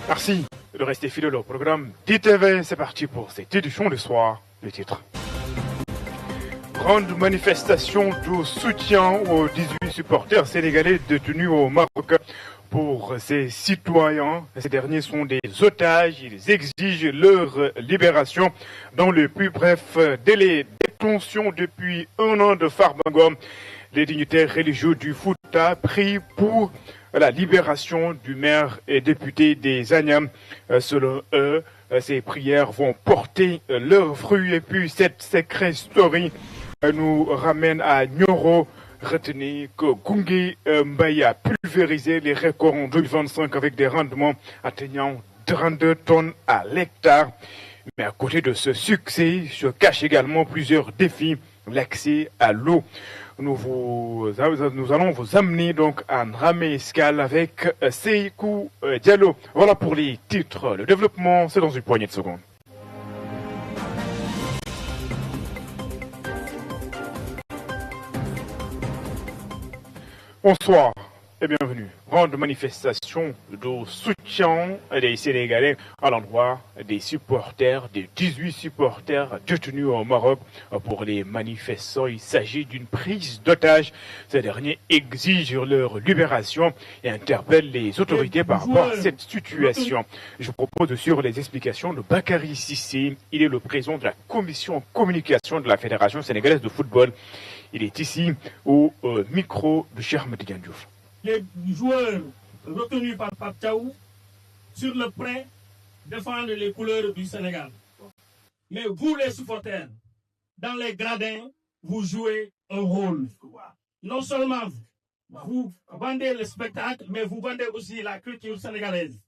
Merci de rester fidèle au programme d'ITV. C'est parti pour cette édition du soir. Le titre. Grande manifestation de soutien aux 18 supporters sénégalais détenus au Maroc. Pour ces citoyens, ces derniers sont des otages. Ils exigent leur libération dans le plus bref délai. Détention depuis 1 an de Farbangom. Les dignitaires religieux du Fouta prient pour la libération du maire et député des Agnam. Selon eux, ces prières vont porter leurs fruits. Et puis cette secret story nous ramène à Nyoro. Retenez que Gungé Mbaye a pulvérisé les records en 2025 avec des rendements atteignant 32 tonnes à l'hectare. Mais à côté de ce succès se cachent également plusieurs défis. L'accès à l'eau. Nous allons vous amener donc à Ndramé Escale avec Seikou Diallo. Voilà pour les titres. Le développement, c'est dans une poignée de secondes. Bonsoir et bienvenue. Grande manifestation de soutien des Sénégalais à l'endroit des supporters, des 18 supporters détenus au Maroc. Pour les manifestants, il s'agit d'une prise d'otage. Ces derniers exigent leur libération et interpellent les autorités par rapport à cette situation. Je vous propose de suivre les explications de Bakary Sissé. Il est le président de la commission communication de la Fédération sénégalaise de football. Il est ici au micro de Cheikh Madigan Diouf. Les joueurs retenus par Pape Thiaw sur le prêt défendent les couleurs du Sénégal. Mais vous, les supporters, dans les gradins, vous jouez un rôle. Non seulement vous vendez le spectacle, mais vous vendez aussi la culture sénégalaise.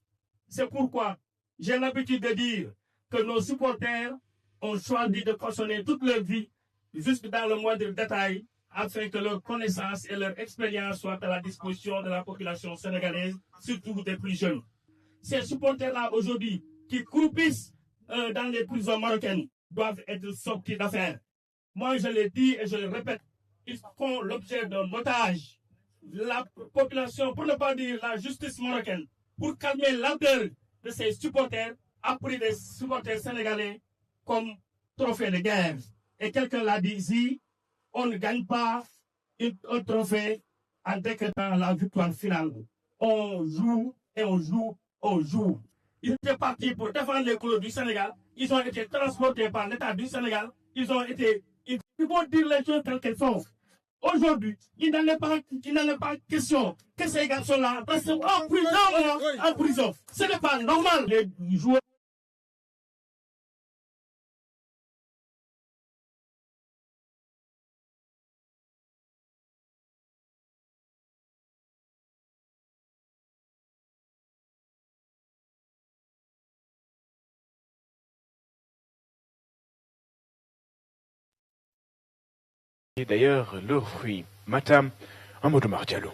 C'est pourquoi j'ai l'habitude de dire que nos supporters ont choisi de façonner toute leur vie jusque dans le moindre détail, afin que leur connaissance et leur expérience soient à la disposition de la population sénégalaise, surtout des plus jeunes. Ces supporters-là, aujourd'hui, qui croupissent dans les prisons marocaines, doivent être sortis d'affaires. Moi, je l'ai dit et je le répète, ils font l'objet d'un otage. La population, pour ne pas dire la justice marocaine, pour calmer l'ardeur de ces supporters, a pris des supporters sénégalais comme trophée de guerre. Et quelqu'un l'a dit ici, on ne gagne pas un trophée en décrétant la victoire finale. On joue et on joue, on joue. Ils étaient partis pour défendre les couleurs du Sénégal. Ils ont été transportés par l'État du Sénégal. Ils vont dire les choses telles qu'elles sont. Aujourd'hui, il n'en est pas question que ces garçons-là restent en prison. Ce n'est pas normal. Les joueurs Et d'ailleurs, leur fruit, Matam, Amadou Diallo.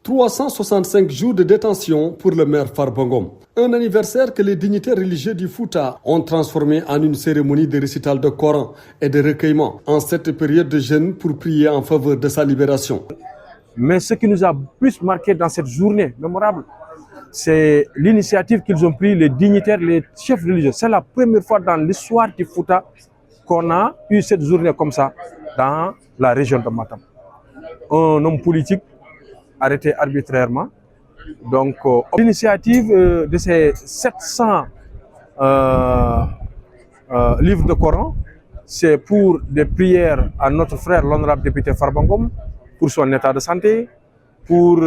365 jours de détention pour le maire Farbangom. Un anniversaire que les dignitaires religieux du Fouta ont transformé en une cérémonie de récital de Coran et de recueillement en cette période de jeûne pour prier en faveur de sa libération. Mais ce qui nous a plus marqué dans cette journée mémorable, c'est l'initiative qu'ils ont pris, les dignitaires, les chefs religieux. C'est la première fois dans l'histoire du Fouta qu'on a eu cette journée comme ça dans la région de Matam. Un homme politique arrêté arbitrairement. Donc, l'initiative de ces 700 livres de Coran, c'est pour des prières à notre frère, l'honorable député Farbangom, pour son état de santé, pour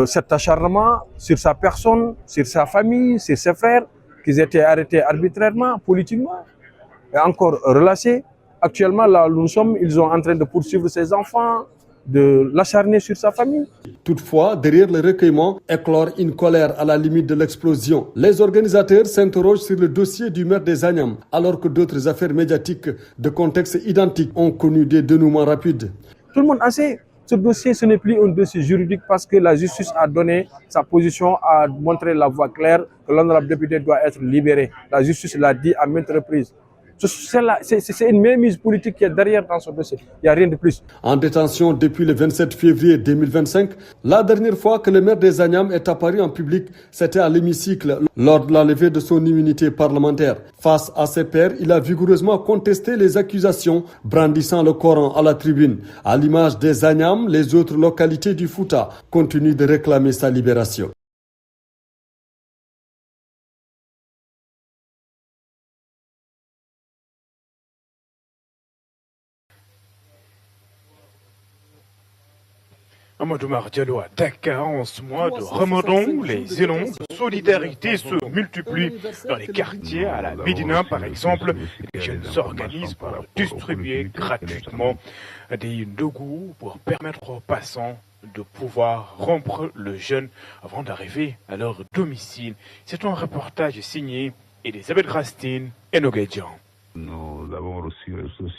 cet acharnement sur sa personne, sur sa famille, sur ses frères, qui étaient arrêtés arbitrairement, politiquement, et encore relâchés. Actuellement, là où nous sommes, ils sont en train de poursuivre ses enfants, de l'acharner sur sa famille. Toutefois, derrière le recueillement, éclore une colère à la limite de l'explosion. Les organisateurs s'interrogent sur le dossier du maire des Agnam, alors que d'autres affaires médiatiques de contexte identique ont connu des dénouements rapides. Tout le monde a sait, ce dossier, ce n'est plus un dossier juridique parce que la justice a donné sa position, a montré la voie claire que l'honorable député doit être libéré. La justice l'a dit à maintes reprises. C'est une mainmise politique qui est derrière dans ce dossier. Il n'y a rien de plus. En détention depuis le 27 février 2025, la dernière fois que le maire des Agnam est apparu en public, c'était à l'hémicycle lors de la levée de son immunité parlementaire. Face à ses pairs, il a vigoureusement contesté les accusations, brandissant le Coran à la tribune. À l'image des Agnam, les autres localités du Fouta continuent de réclamer sa libération. Amadou Diallo à Dakar, en ce mois de Ramadan, les élans de solidarité se multiplient dans les quartiers. À la Médina, par exemple, les jeunes s'organisent pour distribuer gratuitement des ndougou pour permettre aux passants de pouvoir rompre le jeûne avant d'arriver à leur domicile. C'est un reportage signé Elisabeth Rastine et Noguedjan. Nous avons reçu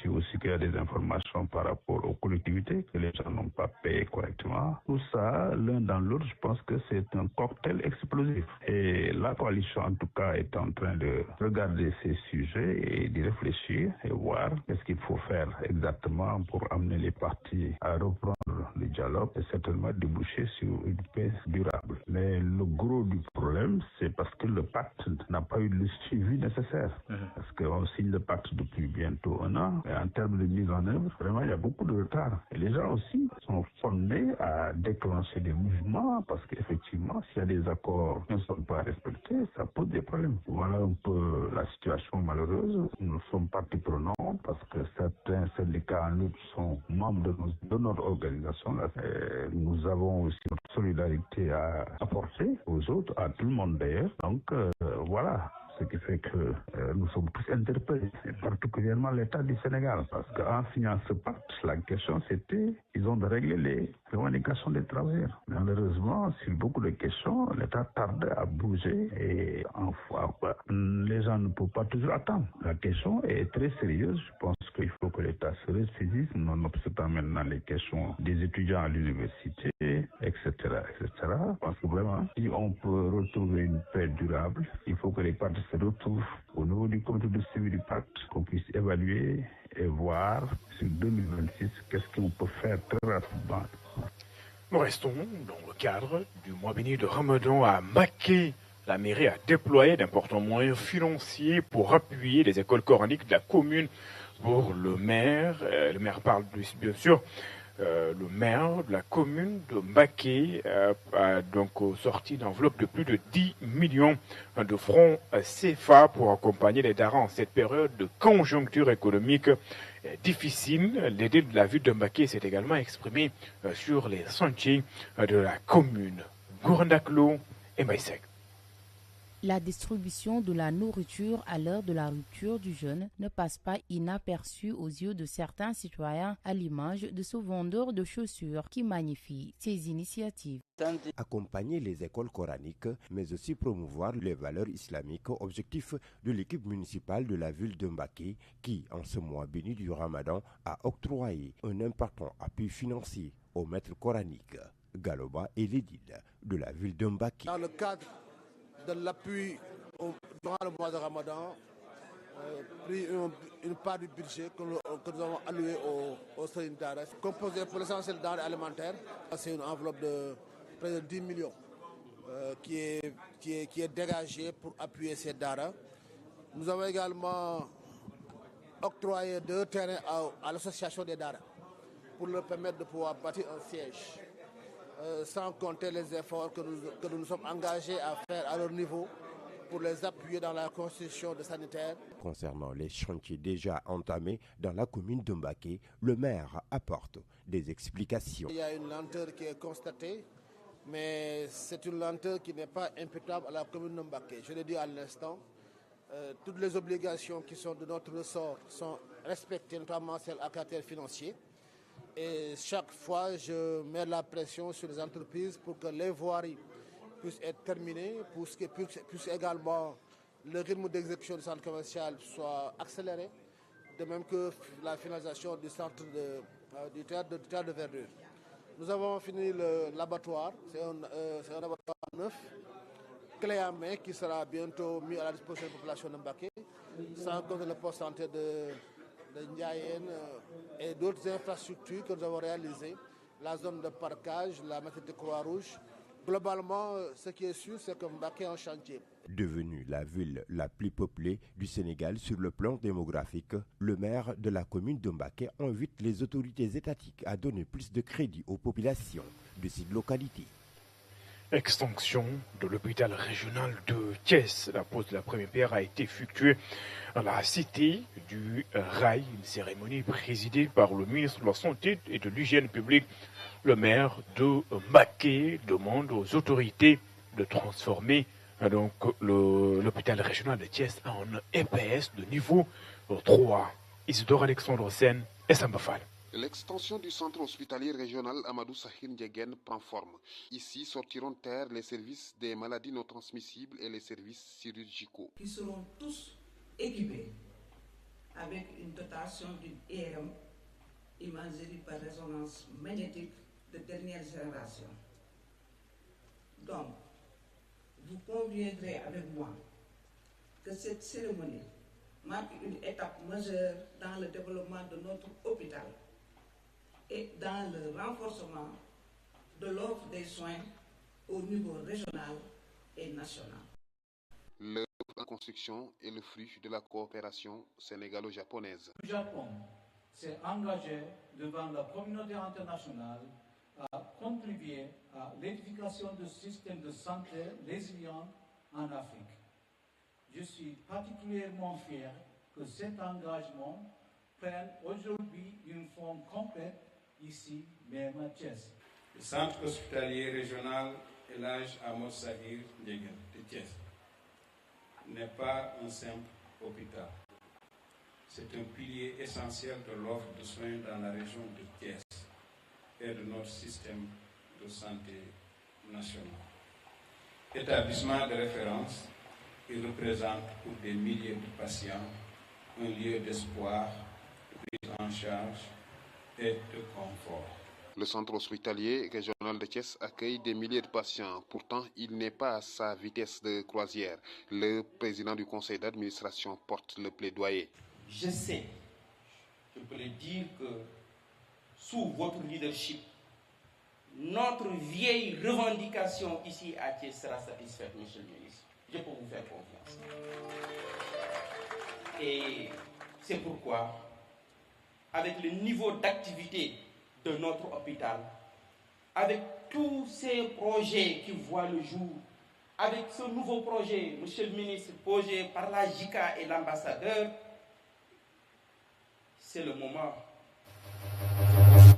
aussi qu'il y a des informations par rapport aux collectivités que les gens n'ont pas payé correctement. Tout ça, l'un dans l'autre, je pense que c'est un cocktail explosif. Et la coalition, en tout cas, est en train de regarder ces sujets et d'y réfléchir et voir qu'est-ce qu'il faut faire exactement pour amener les partis à reprendre le dialogue et certainement déboucher sur une paix durable. Mais le gros du problème, c'est parce que le pacte n'a pas eu le suivi nécessaire. Parce qu'on signe le pacte depuis bientôt 1 an, et en termes de mise en œuvre, vraiment, il y a beaucoup de retard. Et les gens aussi sont formés à déclencher des mouvements parce qu'effectivement, s'il y a des accords qui ne sont pas respectés, ça pose des problèmes. Voilà un peu la situation malheureuse. Nous sommes partie prenante parce que certains syndicats en outre sont membres de notre organisation. Et nous avons aussi notre solidarité à apporter aux autres, à tout le monde d'ailleurs. Donc voilà. Ce qui fait que nous sommes tous interpellés, et particulièrement l'État du Sénégal, parce qu'en signant ce pacte, la question c'était, ils ont de régler les revendications des travailleurs. Malheureusement, sur beaucoup de questions, l'État tarde à bouger et enfin, les gens ne peuvent pas toujours attendre. La question est très sérieuse. Je pense qu'il faut que l'État se ressaisisse, non obstacle maintenant les questions des étudiants à l'université, etc., etc. Parce que vraiment, si on peut retrouver une paix durable, il faut que les partis se retrouvent au niveau du comité de suivi du pacte, qu'on puisse évaluer et voir sur 2026 qu'est-ce qu'on peut faire très rapidement. Nous restons dans le cadre du mois béni de Ramadan à Maké. La mairie a déployé d'importants moyens financiers pour appuyer les écoles coraniques de la commune. Pour le maire parle bien sûr. Le maire de la commune de Mbaké a donc sorti une enveloppe de plus de 10 millions de francs CFA pour accompagner les darans en cette période de conjoncture économique difficile. L'aider de la ville de Mbaké s'est également exprimé sur les sentiers de la commune. Gourandaklo et Maïsek. La distribution de la nourriture à l'heure de la rupture du jeûne ne passe pas inaperçue aux yeux de certains citoyens, à l'image de ce vendeur de chaussures qui magnifie ces initiatives. Accompagner les écoles coraniques, mais aussi promouvoir les valeurs islamiques, objectif de l'équipe municipale de la ville de Mbaké, qui, en ce mois béni du Ramadan, a octroyé un important appui financier aux maîtres coraniques, Galoba et l'édile de la ville de Mbaké. Dans le cadre de l'appui durant le mois de Ramadan, pris une part du budget que nous avons alloué au Serigne Dara, composé pour l'essentiel de denrées alimentaires. C'est une enveloppe de près de 10 millions qui est dégagée pour appuyer ces Dara. Nous avons également octroyé 2 terrains à l'association des Dara pour leur permettre de pouvoir bâtir un siège. Sans compter les efforts que nous sommes engagés à faire à leur niveau pour les appuyer dans la construction de sanitaires. Concernant les chantiers déjà entamés dans la commune de Mbaké, le maire apporte des explications. Il y a une lenteur qui est constatée, mais c'est une lenteur qui n'est pas imputable à la commune de Mbaké. Je l'ai dit à l'instant, toutes les obligations qui sont de notre ressort sont respectées, notamment celles à caractère financier. Et chaque fois, je mets la pression sur les entreprises pour que les voiries puissent être terminées, pour que puisse également le rythme d'exécution du centre commercial soit accéléré, de même que la finalisation du centre du théâtre de verdure. Nous avons fini l'abattoir, c'est un abattoir neuf, clé en main, qui sera bientôt mis à la disposition de la population de Mbaké. sans compter le poste de santé de Ndiayen et d'autres infrastructures que nous avons réalisées, la zone de parkage, la maternité Croix-Rouge. Globalement, ce qui est sûr, c'est que Mbacké est en chantier. Devenue la ville la plus peuplée du Sénégal sur le plan démographique, le maire de la commune de Mbacké invite les autorités étatiques à donner plus de crédit aux populations de cette localité. Extension de l'hôpital régional de Thiès. La pose de la première pierre a été effectuée à la cité du Rail, une cérémonie présidée par le ministre de la Santé et de l'Hygiène publique. Le maire de Mbacké demande aux autorités de transformer donc l'hôpital régional de Thiès en EPS de niveau 3. Isidore Alexandre Sen et Samba Fall. L'extension du centre hospitalier régional Amadou Sahir Ndiéguène prend forme. Ici sortiront terre les services des maladies non transmissibles et les services chirurgicaux. Qui seront tous équipés avec une dotation d'une IRM, imagerie par résonance magnétique de dernière génération. Donc, vous conviendrez avec moi que cette cérémonie marque une étape majeure dans le développement de notre hôpital et dans le renforcement de l'offre des soins au niveau régional et national. L'œuvre en construction est le fruit de la coopération sénégalo-japonaise. Le Japon s'est engagé devant la communauté internationale à contribuer à l'édification de systèmes de santé résilients en Afrique. Je suis particulièrement fier que cet engagement prenne aujourd'hui une forme complète ici, même à Thiès. Le centre hospitalier régional Elhadji Ahmed Sahir Ndiéguène de Thiès n'est pas un simple hôpital. C'est un pilier essentiel de l'offre de soins dans la région de Thiès et de notre système de santé national. Établissement de référence, il représente pour des milliers de patients un lieu d'espoir, de prise en charge et de confort. Le centre hospitalier régional de Thiès accueille des milliers de patients. Pourtant, il n'est pas à sa vitesse de croisière. Le président du conseil d'administration porte le plaidoyer. Je sais, je peux le dire que sous votre leadership, notre vieille revendication ici à Thiès sera satisfaite, monsieur le ministre. Je peux vous faire confiance. Et c'est pourquoi, avec le niveau d'activité de notre hôpital, avec tous ces projets qui voient le jour, avec ce nouveau projet, monsieur le ministre, posé par la JICA et l'ambassadeur, c'est le moment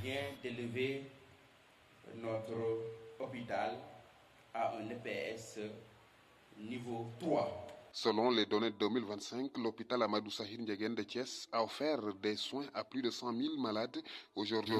bien d'élever notre hôpital à un EPS niveau 3. Selon les données de 2025, l'hôpital Amadou Sahir Ndiéguène de Thiès a offert des soins à plus de 100 000 malades. Aujourd'hui,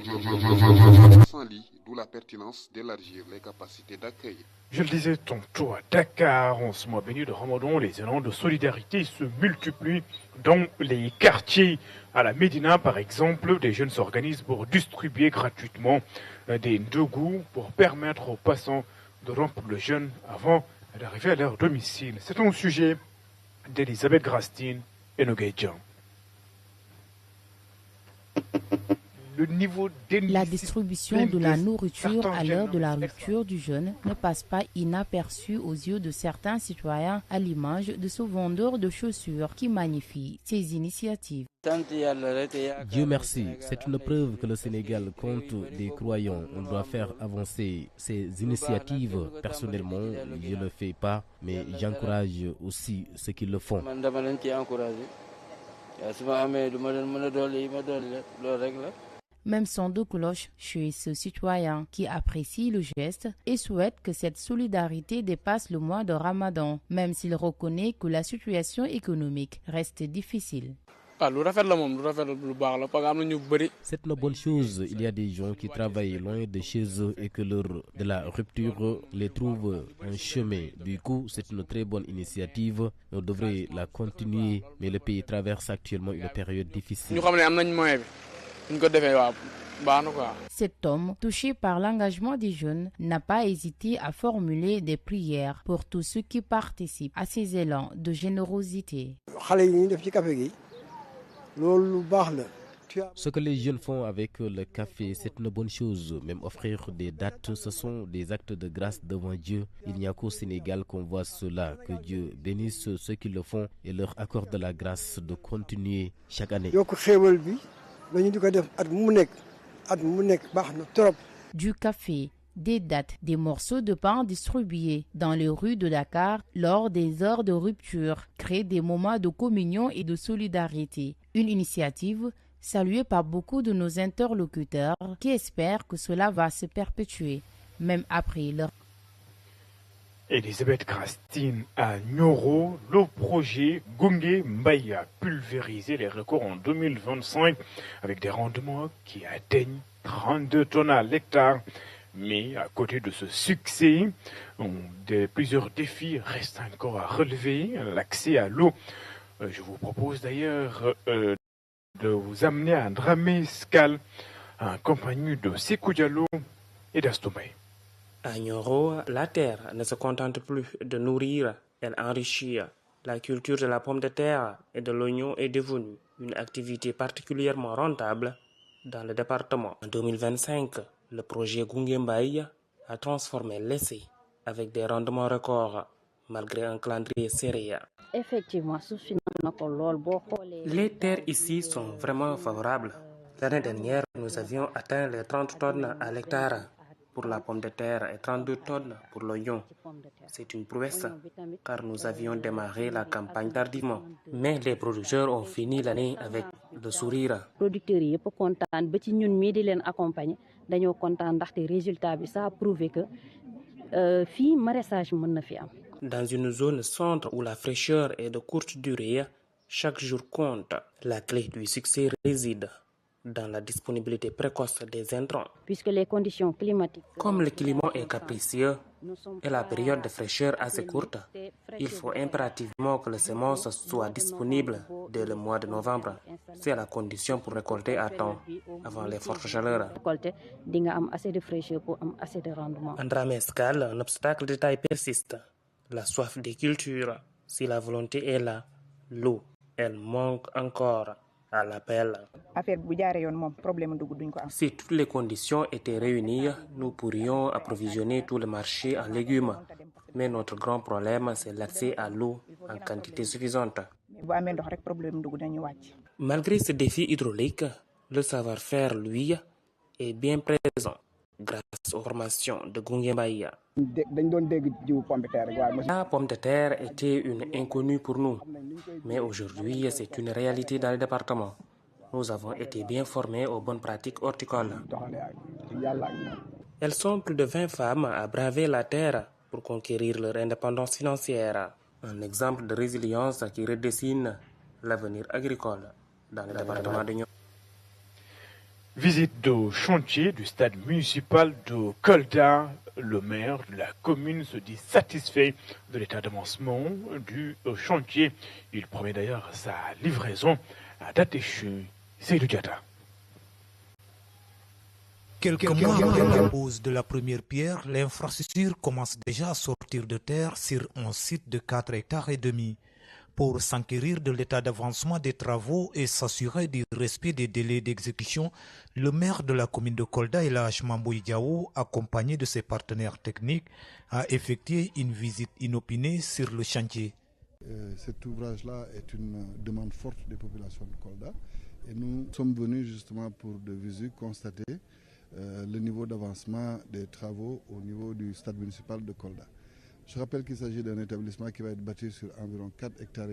100 lits, d'où la pertinence d'élargir les capacités d'accueil. Je le disais tantôt à Dakar, en ce mois béni de Ramadan, les élans de solidarité se multiplient dans les quartiers. À la Médina, par exemple, des jeunes s'organisent pour distribuer gratuitement des ndogou pour permettre aux passants de rompre le jeûne avant d'arriver à leur domicile. C'est un sujet d'Elisabeth Grastine et Nogueidjan. La distribution de la nourriture à l'heure de la rupture du jeûne ne passe pas inaperçue aux yeux de certains citoyens, à l'image de ce vendeur de chaussures qui magnifie ces initiatives. Dieu merci, c'est une preuve que le Sénégal compte des croyants. On doit faire avancer ces initiatives. Personnellement, je ne le fais pas, mais j'encourage aussi ceux qui le font. Même son de cloche chez ce citoyen qui apprécie le geste et souhaite que cette solidarité dépasse le mois de Ramadan, même s'il reconnaît que la situation économique reste difficile. C'est une bonne chose. Il y a des gens qui travaillent loin de chez eux et que l'heure de la rupture les trouve un chemin. Du coup, c'est une très bonne initiative. On devrait la continuer, mais le pays traverse actuellement une période difficile. Cet homme, touché par l'engagement des jeunes, n'a pas hésité à formuler des prières pour tous ceux qui participent à ces élans de générosité. Ce que les jeunes font avec le café, c'est une bonne chose. Même offrir des dates, ce sont des actes de grâce devant Dieu. Il n'y a qu'au Sénégal qu'on voit cela. Que Dieu bénisse ceux qui le font et leur accorde la grâce de continuer chaque année. Du café, des dates, des morceaux de pain distribués dans les rues de Dakar lors des heures de rupture créent des moments de communion et de solidarité. Une initiative saluée par beaucoup de nos interlocuteurs qui espèrent que cela va se perpétuer, même après leur... Elisabeth Christine à Nyoro, le projet Gunge Mbaye a pulvérisé les records en 2025 avec des rendements qui atteignent 32 tonnes à l'hectare. Mais à côté de ce succès, plusieurs défis restent encore à relever. L'accès à l'eau. Je vous propose d'ailleurs de vous amener à Dramé Skal, en compagnie de Sékou Diallo et d'Astomé. À Nyoro, la terre ne se contente plus de nourrir, elle enrichit. La culture de la pomme de terre et de l'oignon est devenue une activité particulièrement rentable dans le département. En 2025, le projet Gunge Mbaye a transformé l'essai avec des rendements records malgré un calendrier serré. Effectivement, les terres ici sont vraiment favorables. L'année dernière, nous avions atteint les 30 tonnes à l'hectare pour la pomme de terre et 32 tonnes pour l'oignon. C'est une prouesse car nous avions démarré la campagne tardivement. Mais les producteurs ont fini l'année avec le sourire. Dans une zone centre où la fraîcheur est de courte durée, chaque jour compte. La clé du succès réside dans la disponibilité précoce des intrants. Puisque les conditions climatiques... Comme le climat est capricieux et la période de fraîcheur assez courte, il faut impérativement que les semences soient disponibles dès le mois de novembre. C'est la condition pour récolter à temps, avant les fortes chaleurs. En Dramé Skal, un obstacle de taille persiste. La soif des cultures. Si la volonté est là, l'eau, elle manque encore à l'appel. Si toutes les conditions étaient réunies, nous pourrions approvisionner tout le marché en légumes. Mais notre grand problème, c'est l'accès à l'eau en quantité suffisante. Malgré ce défi hydraulique, le savoir-faire, lui, est bien présent grâce aux formations de Gunge Mbaye. La pomme de terre était une inconnue pour nous, mais aujourd'hui c'est une réalité dans le département. Nous avons été bien formés aux bonnes pratiques horticoles. Elles sont plus de 20 femmes à braver la terre pour conquérir leur indépendance financière. Un exemple de résilience qui redessine l'avenir agricole dans le département de Nyoro. Visite de chantier du stade municipal de Kolda. Le maire de la commune se dit satisfait de l'état d'avancement du chantier. Il promet d'ailleurs sa livraison à date échue. Seydou Diatta. Quelques mois après la pose de la première pierre, l'infrastructure commence déjà à sortir de terre sur un site de 4,5 hectares. Pour s'enquérir de l'état d'avancement des travaux et s'assurer du respect des délais d'exécution, le maire de la commune de Kolda, Elhadj Mamboy Diawo, accompagné de ses partenaires techniques, a effectué une visite inopinée sur le chantier. Cet ouvrage-là est une demande forte des populations de Kolda et nous sommes venus justement pour de visu constater le niveau d'avancement des travaux au niveau du stade municipal de Kolda. Je rappelle qu'il s'agit d'un établissement qui va être bâti sur environ 4,5 hectares,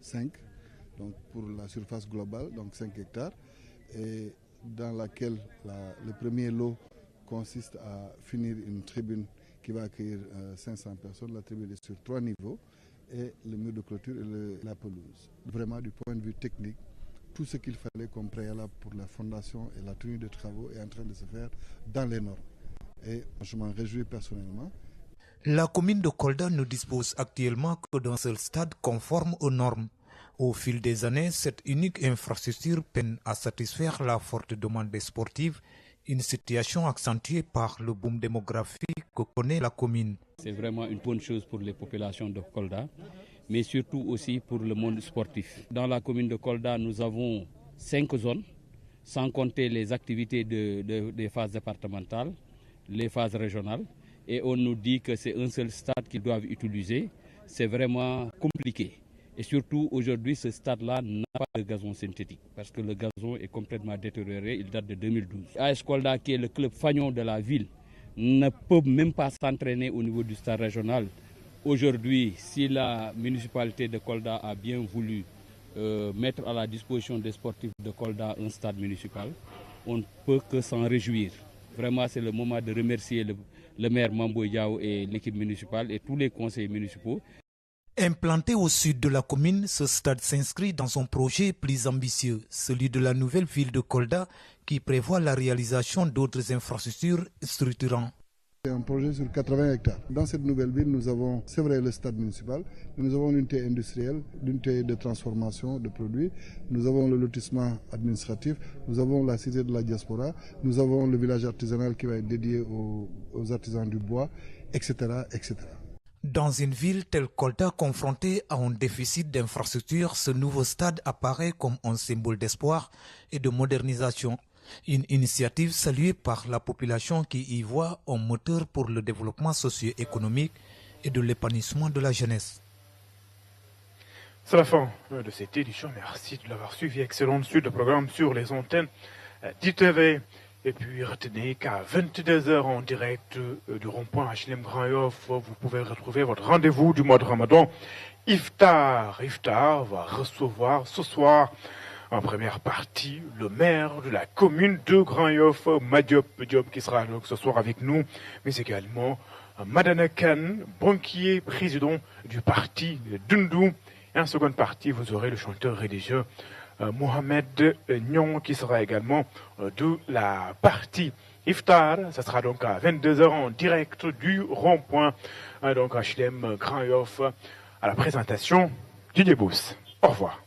5, donc pour la surface globale, donc 5 hectares, et dans laquelle le premier lot consiste à finir une tribune qui va accueillir 500 personnes. La tribune est sur 3 niveaux et le mur de clôture et la pelouse. Vraiment du point de vue technique, tout ce qu'il fallait comme préalable pour la fondation et la tenue des travaux est en train de se faire dans les normes. Et je m'en réjouis personnellement. La commune de Kolda ne dispose actuellement que d'un seul stade conforme aux normes. Au fil des années, cette unique infrastructure peine à satisfaire la forte demande des sportifs, une situation accentuée par le boom démographique que connaît la commune. C'est vraiment une bonne chose pour les populations de Kolda, mais surtout aussi pour le monde sportif. Dans la commune de Kolda, nous avons 5 zones, sans compter les activités des phases départementales, les phases régionales, et on nous dit que c'est un seul stade qu'ils doivent utiliser. C'est vraiment compliqué. Et surtout, aujourd'hui, ce stade-là n'a pas de gazon synthétique parce que le gazon est complètement détérioré, il date de 2012. AS Kolda, qui est le club fanion de la ville, ne peut même pas s'entraîner au niveau du stade régional. Aujourd'hui, si la municipalité de Kolda a bien voulu mettre à la disposition des sportifs de Kolda un stade municipal, on ne peut que s'en réjouir. Vraiment, c'est le moment de remercier le maire Mambo Diao et l'équipe municipale et tous les conseils municipaux. Implanté au sud de la commune, ce stade s'inscrit dans son projet plus ambitieux, celui de la nouvelle ville de Kolda, qui prévoit la réalisation d'autres infrastructures structurantes. C'est un projet sur 80 hectares. Dans cette nouvelle ville, nous avons, c'est vrai, le stade municipal, mais nous avons l'unité industrielle, l'unité de transformation de produits, nous avons le lotissement administratif, nous avons la cité de la diaspora, nous avons le village artisanal qui va être dédié aux artisans du bois, etc., etc. Dans une ville telle Kolda confrontée à un déficit d'infrastructures, ce nouveau stade apparaît comme un symbole d'espoir et de modernisation. Une initiative saluée par la population qui y voit un moteur pour le développement socio-économique et de l'épanouissement de la jeunesse. C'est la fin de cette édition. Merci de l'avoir suivi. Excellente suite de programme sur les antennes d'ITV. Et puis retenez qu'à 22h en direct du rond-point HLM Grand Yoff, vous pouvez retrouver votre rendez-vous du mois de Ramadan. Iftar va recevoir ce soir en première partie le maire de la commune de Grand Yoff, Madiop Diop, qui sera donc ce soir avec nous, mais également Madana Khan, banquier, président du parti Dundou. Et en seconde partie, vous aurez le chanteur religieux Mohamed Nyon qui sera également de la partie Iftar. Ça sera donc à 22h en direct du rond-point, donc HLM Grand Yoff, à la présentation du Débous. Au revoir.